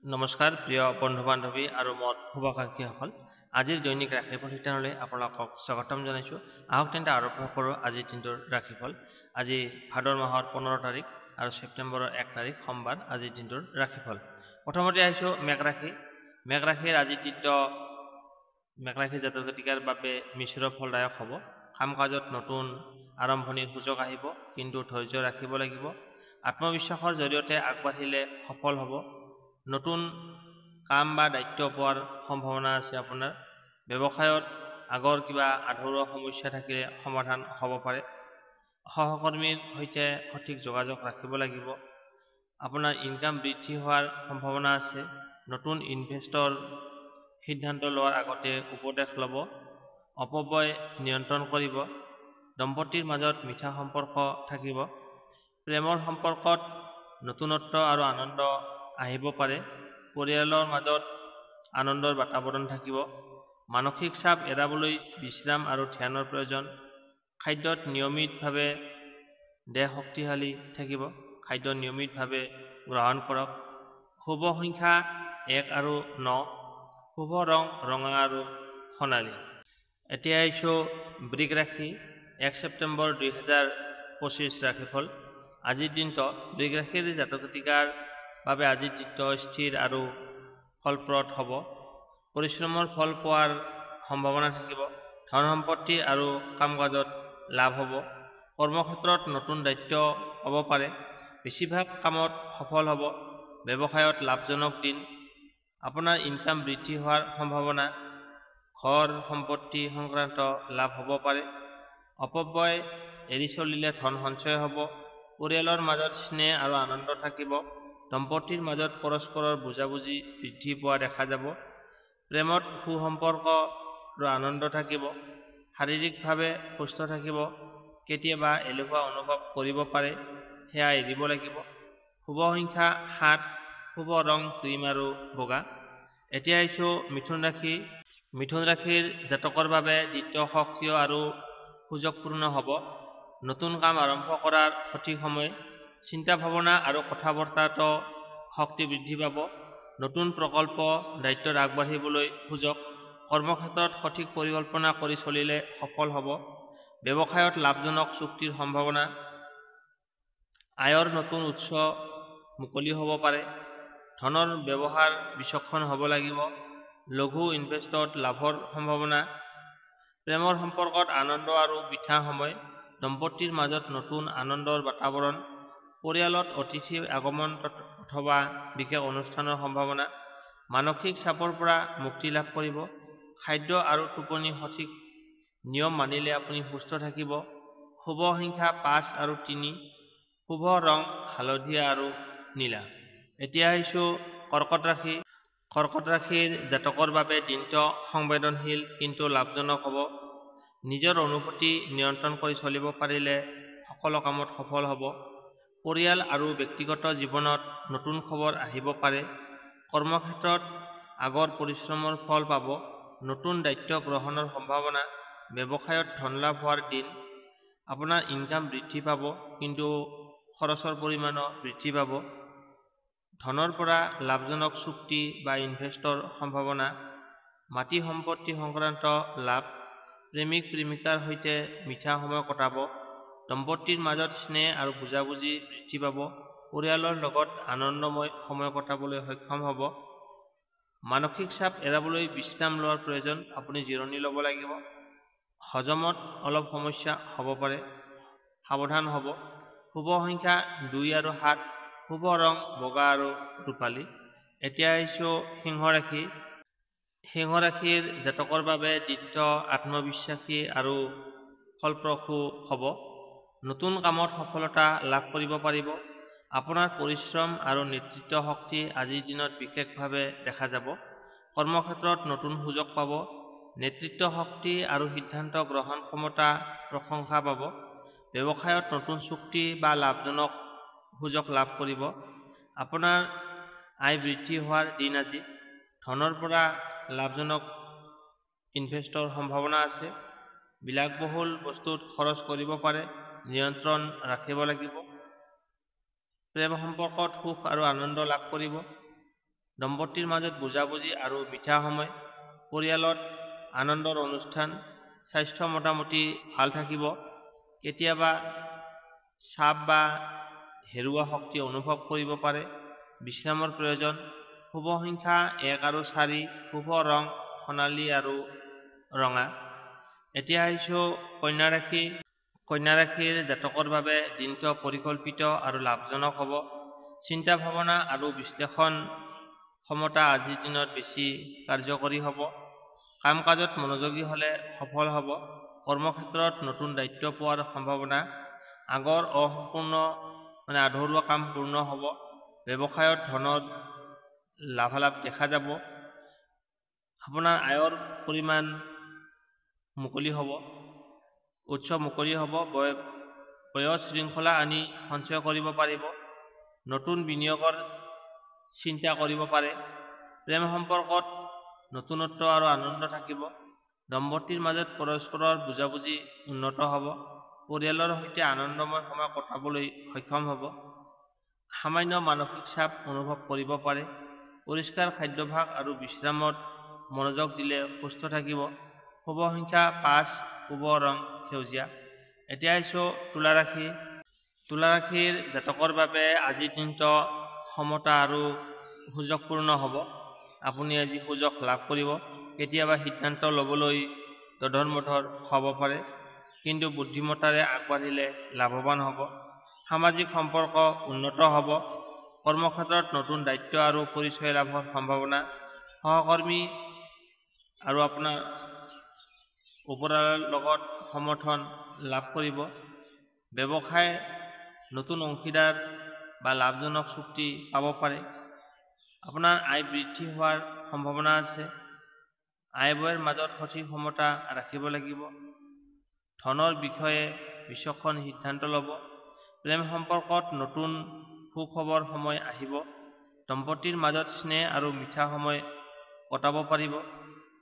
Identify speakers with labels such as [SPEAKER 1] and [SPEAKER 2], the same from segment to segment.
[SPEAKER 1] নমস্কাৰ প্ৰিয় বন্ধু বান্ধৱী আৰু মোৰ শুভাকাংক্ষীসকল আজিৰ দৈনিক ৰাশিফল শিতানলৈ আপোনালোকক স্বাগতম জনাইছোঁ। আহক তেন্তে আৰম্ভ কৰোঁ আজিৰ দিনটোৰ ৰাশিফল। আজি ভাদৰ মাহৰ 15 তাৰিখ আৰু ছেপ্টেম্বৰৰ 1 তাৰিখ সোমবাৰ আজিৰ দিনটোৰ ৰাশিফল। প্ৰথমতে আহিছোঁ মেঘ ৰাশি। মেঘ ৰাশিৰ আজিৰ দিনটো মেঘ ৰাশি জাতক জাতিকাৰ বাবে মিশ্ৰ ফলদায়ক হ'ব। কাম কাজত নতুন আৰম্ভণিৰ সুযোগ আহিব, কিন্তু ধৈৰ্য ৰাখিব লাগিব। আত্মবিশ্বাসৰ জৰিয়তে আগবাঢ়িলে সফল হ'ব। নতুন কাম বা দায়িত্ব পোৱাৰ সম্ভাৱনা আছে। আপোনাৰ ব্যৱসায়ত আগৰ কিবা আধৰুৱা সমস্যা থাকিলে সমাধান হ'ব পাৰে। সহকৰ্মীৰ সৈতে সঠিক যোগাযোগ ৰাখিব লাগিব। আপোনাৰ ইনকাম বৃদ্ধি হোৱাৰ সম্ভাৱনা আছে। নতুন ইনভেষ্টৰ সিদ্ধান্ত লোৱাৰ আগতে উপদেশ ল'ব। অপব্যয় নিয়ন্ত্ৰণ কৰিব। দম্পতীৰ মাজত মিঠা সম্পৰ্ক থাকিব। প্ৰেমৰ সম্পৰ্কত নতুনত্ব আৰু আনন্দ আহিব পাৰে। পৰিয়ালৰ মাজত আনন্দৰ বাতাবৰণ থাকিব। মানসিক চাপ এৰাবলৈ বিশ্ৰাম আৰু ধ্যানৰ প্ৰয়োজন। খাদ্যত নিয়মিতভাৱে দেহ শক্তিশালী থাকিব। খাদ্য নিয়মিতভাৱে গ্ৰহণ কৰক। শুভ সংখ্যা 1 আৰু 9। শুভ ৰং ৰঙা আৰু সোণালী। এতিয়া আহিছোঁ বৃষ ৰাশি। 1 ছেপ্টেম্বৰ 2025 ৰাশিফল। আজিৰ দিনটো বৃষ ৰাশিৰ জাতক জাতিকাৰ বাবে আজিৰ দিনটো স্থিৰ আৰু ফলপ্ৰদ হ'ব। পৰিশ্ৰমৰ ফল পোৱাৰ সম্ভাৱনা থাকিব। ধন সম্পত্তি আৰু কাম কাজত লাভ হ'ব। কৰ্মক্ষেত্ৰত নতুন দায়িত্ব হ'ব পাৰে। বেছিভাগ কামত সফল হ'ব। ব্যৱসায়ত লাভজনক দিন। আপোনাৰ ইনকাম বৃদ্ধি হোৱাৰ সম্ভাৱনা। ঘৰ সম্পত্তি সংক্ৰান্ত লাভ হ'ব পাৰে। অপব্যয় এৰি চলিলে ধন সঞ্চয় হ'ব। পৰিয়ালৰ মাজত স্নেহ আৰু আনন্দ থাকিব। দম্পতীৰ মাজত পৰস্পৰৰ বুজাবুজি বৃদ্ধি পোৱা দেখা যাব। প্ৰেমত সুসম্পৰ্ক আৰু আনন্দ থাকিব। শাৰীৰিকভাৱে সুস্থ থাকিব। কেতিয়াবা এলেহুৱা অনুভৱ কৰিব পাৰে, সেয়া এৰিব লাগিব। শুভ সংখ্যা 7। শুভ ৰং ক্ৰীম আৰু বগা। এতিয়া আহিছোঁ মিথুন ৰাশি। মিথুন ৰাশিৰ জাতকৰ বাবে দিনটো সক্ৰিয় আৰু সুযোগপূৰ্ণ হ'ব। নতুন কাম আৰম্ভ কৰাৰ সঠিক সময়। চিন্তা ভাৱনা আৰু কথা বতৰাত শক্তি বৃদ্ধি পাব। নতুন প্ৰকল্প দায়িত্বত আগবাঢ়িবলৈ সুযোগ। কৰ্মক্ষেত্ৰত সঠিক পৰিকল্পনা কৰি চলিলে সফল হ'ব। ব্যৱসায়ত লাভজনক চুক্তিৰ সম্ভাৱনা। আয়ৰ নতুন উৎস মুকলি হ'ব পাৰে। ধনৰ ব্যৱহাৰ বিচক্ষণ হ'ব লাগিব। লঘু ইনভেষ্টত লাভৰ সম্ভাৱনা। প্ৰেমৰ সম্পৰ্কত আনন্দ আৰু মিঠা সময়। দম্পতীৰ মাজত নতুন আনন্দৰ বাতাবৰণ। পৰিয়ালত অতিথিৰ আগমন অথবা বিশেষ অনুষ্ঠানৰ সম্ভাৱনা। মানসিক চাপৰ পৰা মুক্তি লাভ কৰিব। খাদ্য আৰু টোপনি সঠিক নিয়ম মানিলে আপুনি সুস্থ থাকিব। শুভ সংখ্যা 5 আৰু 3। শুভ ৰং হালধীয়া আৰু নীলা। এতিয়া আহিছোঁ কৰ্কট ৰাশি। কৰ্কট ৰাশিৰ জাতকৰ বাবে দিনটো সংবেদনশীল কিন্তু লাভজনক হ'ব। নিজৰ অনুভূতি নিয়ন্ত্ৰণ কৰি চলিব পাৰিলে সকলো কামত সফল হ'ব। পৰিয়াল আৰু ব্যক্তিগত জীৱনত নতুন খবৰ আহিব পাৰে। কৰ্মক্ষেত্ৰত আগৰ পৰিশ্ৰমৰ ফল পাব। নতুন দায়িত্ব গ্ৰহণৰ সম্ভাৱনা। ব্যৱসায়ত ধন লাভ হোৱাৰ দিন। আপোনাৰ ইনকাম বৃদ্ধি পাব, কিন্তু খৰচৰ পৰিমাণো বৃদ্ধি পাব। ধনৰ পৰা লাভজনক চুক্তি বা ইনভেষ্টৰ সম্ভাৱনা। মাটি সম্পত্তি সংক্ৰান্ত লাভ। প্ৰেমিক প্ৰেমিকাৰ সৈতে মিঠা সময় কটাব। দম্পতীৰ মাজত স্নেহ আৰু বুজাবুজি বৃদ্ধি পাব। পৰিয়ালৰ লগত আনন্দময় সময় কটাবলৈ সক্ষম হ'ব। মানসিক চাপ এৰাবলৈ বিশ্ৰাম লোৱাৰ প্ৰয়োজন। আপুনি জিৰণি ল'ব লাগিব। হজমত অলপ সমস্যা হ'ব পাৰে, সাৱধান হ'ব। শুভ সংখ্যা 2 আৰু 7। শুভ ৰং বগা আৰু ৰূপালী। এতিয়া আহিছোঁ সিংহ ৰাশি। সিংহ ৰাশিৰ জাতকৰ বাবে দিনটো আত্মবিশ্বাসী আৰু ফলপ্ৰসূ হ'ব। নতুন কামত সফলতা লাভ কৰিব পাৰিব। আপোনাৰ পৰিশ্ৰম আৰু নেতৃত্ব শক্তি আজিৰ দিনত বিশেষভাৱে দেখা যাব। কৰ্মক্ষেত্ৰত নতুন সুযোগ পাব। নেতৃত্ব শক্তি আৰু সিদ্ধান্ত গ্ৰহণ ক্ষমতা প্ৰশংসা পাব। ব্যৱসায়ত নতুন চুক্তি বা লাভজনক সুযোগ লাভ কৰিব। আপোনাৰ আয় বৃদ্ধি হোৱাৰ দিন আজি। ধনৰ পৰা লাভজনক ইনভেষ্টৰ সম্ভাৱনা আছে। বিলাসবহুল বস্তুত খৰচ কৰিব পাৰে, নিয়ন্ত্ৰণ ৰাখিব লাগিব। প্ৰেম সম্পৰ্কত সুখ আৰু আনন্দ লাভ কৰিব। দম্পতিৰ মাজত বুজাবুজি আৰু মিঠা সময়, পৰিয়ালত আনন্দৰ অনুষ্ঠান, স্বাস্থ্য মোটামুটি ভাল থাকিব। কেতিয়াবা চাপ বা হেৰুৱা শক্তি অনুভৱ কৰিব পাৰে। বিশ্ৰামৰ প্ৰয়োজন। শুভ সংখ্যা 1 আৰু 4, শুভ ৰং সোণালী আৰু ৰঙা। এতিয়া আহিছোঁ কন্যা ৰাশি। কন্যা ৰাশিৰ জাতকৰ বাবে দিনটো পৰিকল্পিত আৰু লাভজনক হ'ব। চিন্তা ভাৱনা আৰু বিশ্লেষণ ক্ষমতা আজিৰ দিনত বেছি কাৰ্যকৰী হ'ব। কাম কাজত মনোযোগী হ'লে সফল হ'ব। কৰ্মক্ষেত্ৰত নতুন দায়িত্ব পোৱাৰ সম্ভাৱনা। আগৰ অসম্পূৰ্ণ আধৰুৱা কাম পূৰ্ণ হ'ব। ব্যৱসায়ত ধনৰ লাভালাভ দেখা যাব। আপোনাৰ আয়ৰ পৰিমাণ মুকলি হ'ব। উৎস মুকলি হ'ব। বয়স শৃংখলা আনি সঞ্চয় কৰিব পাৰিব। নতুন বিনিয়োগৰ চিন্তা কৰিব পাৰে। প্ৰেম সম্পৰ্কত নতুনত্ব আৰু আনন্দ থাকিব। দম্পতিৰ মাজত পৰস্পৰৰ বুজাবুজি উন্নত হ'ব। পৰিয়ালৰ সৈতে আনন্দময় সময় কটাবলৈ সক্ষম হ'ব। সামান্য মানসিক চাপ অনুভৱ কৰিব পাৰে। পৰিষ্কাৰ খাদ্যাভ্যাস আৰু বিশ্ৰামত মনোযোগ দিলে সুস্থ থাকিব। শুভ সংখ্যা 5, শুভ ৰং সেউজীয়া। এতিয়া আহিছোঁ তুলা ৰাশি। তুলা ৰাশিৰ জাতকৰ বাবে আজিৰ দিনটো সমতা আৰু সুযোগপূৰ্ণ হ'ব। আপুনি আজি সুযোগ লাভ কৰিব। কেতিয়াবা সিদ্ধান্ত ল'বলৈ দধৰ-মধৰ হ'ব পাৰে, কিন্তু বুদ্ধিমত্তাৰে আগবাঢ়িলে লাভৱান হ'ব। সামাজিক সম্পৰ্ক উন্নত হ'ব। কৰ্মক্ষেত্ৰত নতুন দায়িত্ব আৰু পৰিচয় লাভৰ সম্ভাৱনা। সহকৰ্মী আৰু আপোনাৰ ওপৰৰ লগত সমৰ্থন লাভ কৰিব। ব্যৱসায় নতুন অংশীদাৰ বা লাভজনক চুক্তি পাব পাৰে। আপোনাৰ আয় বৃদ্ধি হোৱাৰ সম্ভাৱনা আছে। আয় ব্যয়ৰ মাজত সঠিক সমতা ৰাখিব লাগিব। ধনৰ বিষয়ে বিচক্ষণ সিদ্ধান্ত ল'ব। প্ৰেম সম্পৰ্কত নতুন সুখবৰ সময় আহিব। দম্পতিৰ মাজত স্নেহ আৰু মিঠা সময় কটাব পাৰিব।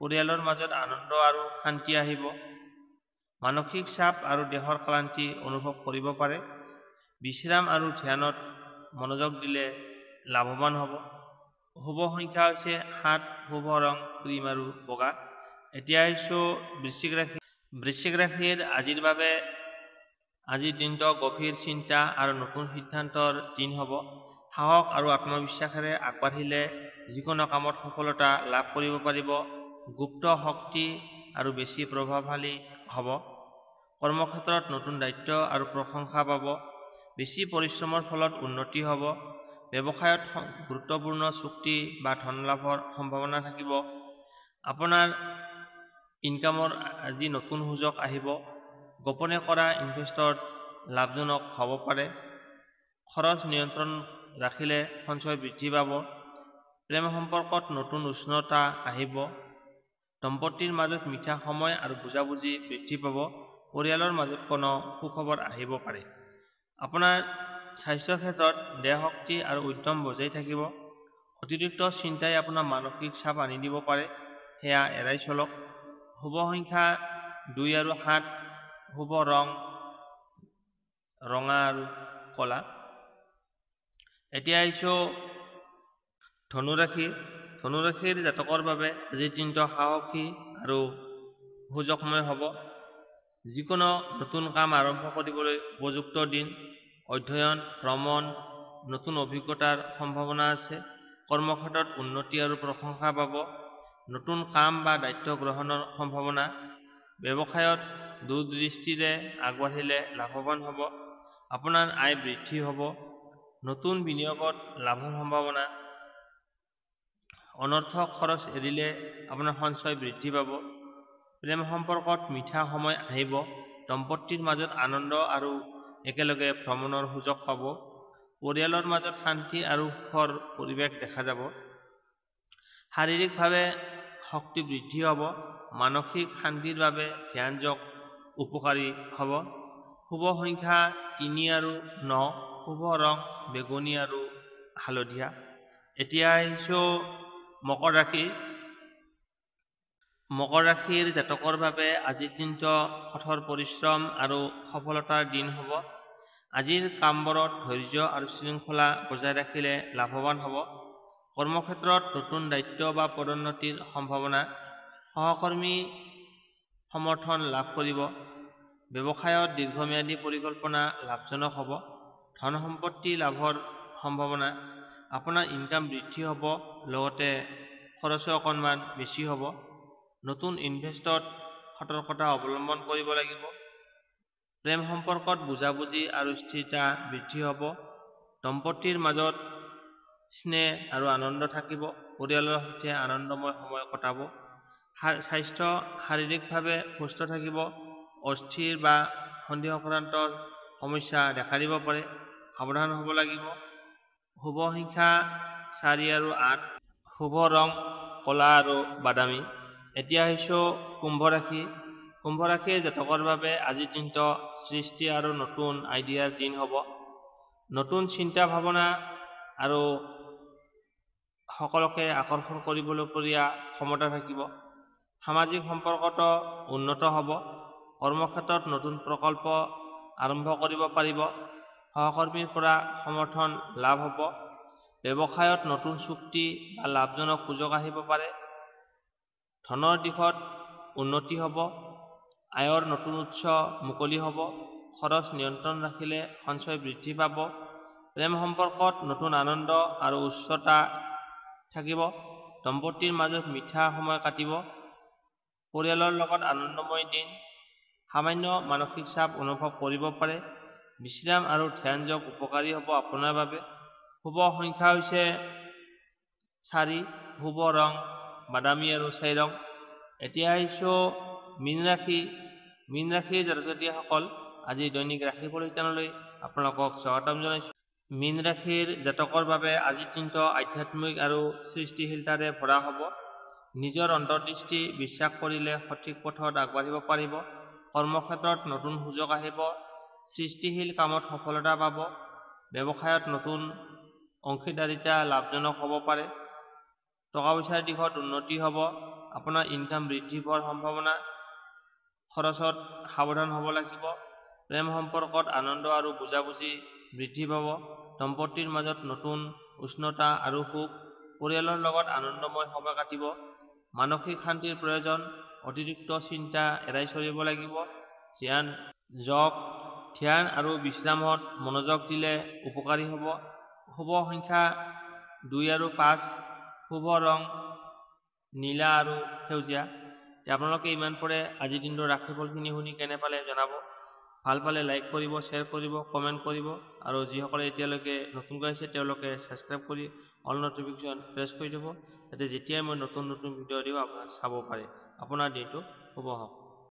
[SPEAKER 1] পৰিয়ালৰ মাজত আনন্দ আৰু শান্তি আহিব। মানসিক চাপ আৰু দেহৰ ক্লান্তি অনুভৱ কৰিব পাৰে। বিশ্ৰাম আৰু ধ্যানত মনোযোগ দিলে লাভৱান হ'ব। শুভ সংখ্যা হৈছে 7, শুভ ৰং ক্ৰীম আৰু বগা। এতিয়া আহিছোঁ বৃশ্চিক ৰাশি। বৃশ্চিক ৰাশিৰ আজিৰ দিনটো গভীৰ চিন্তা আৰু নতুন সিদ্ধান্তৰ দিন হ'ব। সাহস আৰু আত্মবিশ্বাসেৰে আগবাঢ়িলে যিকোনো কামত সফলতা লাভ কৰিব পাৰিব। গুপ্ত শক্তি আৰু বেছি প্ৰভাৱশালী হ'ব। কৰ্মক্ষেত্ৰত নতুন দায়িত্ব আৰু প্ৰশংসা পাব। বেছি পৰিশ্ৰমৰ ফলত উন্নতি হ'ব। ব্যৱসায়ত গুৰুত্বপূৰ্ণ চুক্তি বা ধন লাভৰ সম্ভাৱনা থাকিব। আপোনাৰ ইনকামৰ আজি নতুন সুযোগ আহিব। গোপনে কৰা ইনভেষ্টত লাভজনক হ'ব পাৰে। খৰচ নিয়ন্ত্ৰণ ৰাখিলে সঞ্চয় বৃদ্ধি পাব। প্ৰেম সম্পৰ্কত নতুন উষ্ণতা আহিব। দম্পতিৰ মাজত মিঠা সময় আৰু বুজাবুজি বৃদ্ধি পাব। পৰিয়ালৰ মাজত কোনো সুখবৰ আহিব পাৰে। আপোনাৰ স্বাস্থ্যৰ ক্ষেত্ৰত দেহশক্তি আৰু উদ্যম বজাই থাকিব। অতিৰিক্ত চিন্তাই আপোনাৰ মানসিক চাপ আনি দিব পাৰে, সেয়া এৰাই চলক। শুভ সংখ্যা 2 আৰু 7, শুভ ৰং ৰঙা আৰু কলা। এতিয়া আহিছোঁ ধনুৰাশি। ধনুৰাশিৰ জাতকৰ বাবে আজিৰ দিনটো সাহসী আৰু সুযোগময় হ'ব। যিকোনো নতুন কাম আৰম্ভ কৰিবলৈ উপযুক্ত দিন। অধ্যয়ন, ভ্ৰমণ, নতুন অভিজ্ঞতাৰ সম্ভাৱনা আছে। কৰ্মক্ষেত্ৰত উন্নতি আৰু প্ৰশংসা পাব। নতুন কাম বা দায়িত্ব গ্ৰহণৰ সম্ভাৱনা। ব্যৱসায়ত দূৰদৃষ্টিৰে আগবাঢ়িলে লাভৱান হ'ব। আপোনাৰ আয় বৃদ্ধি হ'ব। নতুন বিনিয়োগত লাভৰ সম্ভাৱনা। অনৰ্থক খৰচ এৰিলে আপোনাৰ সঞ্চয় বৃদ্ধি পাব। প্ৰেম সম্পৰ্কত মিঠা সময় আহিব। দম্পতিৰ মাজত আনন্দ আৰু একেলগে ভ্ৰমণৰ সুযোগ পাব। পৰিয়ালৰ মাজত শান্তি আৰু সুখৰ পৰিৱেশ দেখা যাব। শাৰীৰিকভাৱে শক্তি বৃদ্ধি হ'ব। মানসিক শান্তিৰ বাবে ধ্যান যোগ উপকাৰী হ'ব। শুভ সংখ্যা 3 আৰু 9, শুভ ৰং বেগুনী আৰু হালধীয়া। এতিয়া আহিছোঁ মকৰ ৰাশি। মকৰ ৰাশিৰ জাতকৰ বাবে আজিৰ দিনটো কঠোৰ পৰিশ্ৰম আৰু সফলতাৰ দিন হ'ব। আজিৰ কামবোৰত ধৈৰ্য আৰু শৃংখলা বজাই ৰাখিলে লাভৱান হ'ব। কৰ্মক্ষেত্ৰত নতুন দায়িত্ব বা পদোন্নতিৰ সম্ভাৱনা, সহকৰ্মী সমৰ্থন লাভ কৰিব, ব্যৱসায়ত দীৰ্ঘম্যাদী পৰিকল্পনা লাভজনক হ'ব, ধন সম্পত্তি লাভৰ সম্ভাৱনা, আপোনাৰ ইনকাম বৃদ্ধি হ'ব, লগতে খৰচো অকণমান বেছি হ'ব। নতুন ইনভেষ্টত সতৰ্কতা অৱলম্বন কৰিব লাগিব। প্ৰেম সম্পৰ্কত বুজাবুজি আৰু স্থিৰতা বৃদ্ধি হ'ব। দম্পতীৰ মাজত স্নেহ আৰু আনন্দ থাকিব। পৰিয়ালৰ সৈতে আনন্দময় সময় কটাব। স্বাস্থ্য শাৰীৰিকভাৱে সুস্থ থাকিব। অস্থিৰ বা সন্ধিসংক্ৰান্ত সমস্যা দেখা দিব পাৰে, সাৱধান হ'ব লাগিব। শুভ সংখ্যা 4 আৰু 8, শুভ ৰং ক'লা আৰু বাদামী। এতিয়া আহিছোঁ কুম্ভ ৰাশি। কুম্ভ ৰাশিৰ জাতকৰ বাবে আজিৰ দিনটো সৃষ্টি আৰু নতুন আইডিয়াৰ দিন হ'ব। নতুন চিন্তা ভাৱনা আৰু সকলোকে আকৰ্ষণ কৰিবলগীয়া ক্ষমতা থাকিব। সামাজিক সম্পৰ্কটো উন্নত হ'ব। কৰ্মক্ষেত্ৰত নতুন প্ৰকল্প আৰম্ভ কৰিব পাৰিব। সহকৰ্মীৰ পৰা সমৰ্থন লাভ হ'ব। ব্যৱসায়ত নতুন চুক্তি বা লাভজনক সুযোগ আহিব পাৰে। ধনৰ দিশত উন্নতি হ'ব। আয়ৰ নতুন উৎস মুকলি হ'ব। খৰচ নিয়ন্ত্ৰণ ৰাখিলে সঞ্চয় বৃদ্ধি পাব। প্ৰেম সম্পৰ্কত নতুন আনন্দ আৰু উচ্চতা থাকিব। দম্পতীৰ মাজত মিঠা সময় কাটিব। পৰিয়ালৰ লগত আনন্দময় দিন। সামান্য মানসিক চাপ অনুভৱ কৰিব পাৰে। বিশ্ৰাম আৰু ধ্যান যোগ উপকাৰী হ'ব আপোনাৰ বাবে। শুভ সংখ্যা হৈছে 4, শুভ ৰং বাদামী আৰু ছাই ৰং। এতিয়া আহিছোঁ মীন ৰাশি। মীন ৰাশিৰ জাতক-জাতিকাসকল, আজি দৈনিক ৰাশিফল শিতানলৈ আপোনালোকক স্বাগতম জনাইছোঁ। মীন ৰাশিৰ জাতকৰ বাবে আজিৰ দিনটো আধ্যাত্মিক আৰু সৃষ্টিশীলতাৰে ভৰা হ'ব। নিজৰ অন্তৰ্দৃষ্টি বিশ্বাস কৰিলে সঠিক পথত আগবাঢ়িব পাৰিব। কৰ্মক্ষেত্ৰত নতুন সুযোগ আহিব। সৃষ্টিশীল কামত সফলতা পাব। ব্যৱসায়ত নতুন অংশীদাৰিতা লাভজনক হ'ব পাৰে। টকা পইচাৰ দিশত উন্নতি হ'ব। আপোনাৰ ইনকাম বৃদ্ধি পোৱাৰ সম্ভাৱনা। খৰচত সাৱধান হ'ব লাগিব। প্ৰেম সম্পৰ্কত আনন্দ আৰু বুজাবুজি বৃদ্ধি পাব। দম্পতীৰ মাজত নতুন উষ্ণতা আৰু সুখ। পৰিয়ালৰ লগত আনন্দময় সময় কাটিব। মানসিক শান্তিৰ প্ৰয়োজন। অতিৰিক্ত চিন্তা এৰাই চলিব লাগিব। ধ্যান আৰু বিশ্ৰামত মনোযোগ দিলে উপকাৰী হ'ব। শুভ সংখ্যা 2 আৰু 5, শুভ ৰং নীলা আৰু সেউজীয়া। আপোনালোকে ইমান পৰে আজিৰ দিনটোৰ ৰাশিফলখিনি শুনি কেনে পালে জনাব। ভাল পালে লাইক কৰিব, শ্বেয়াৰ কৰিব, কমেণ্ট কৰিব আৰু যিসকলে এতিয়ালৈকে নতুনকৈ আছে তেওঁলোকে ছাবস্ক্ৰাইব কৰি অল নটিফিকেশ্যন প্ৰেছ কৰি দিব, যাতে যেতিয়াই মই নতুন ভিডিঅ' দিওঁ আপোনাক চাব পাৰে। আপোনাৰ দিনটো শুভ হওক।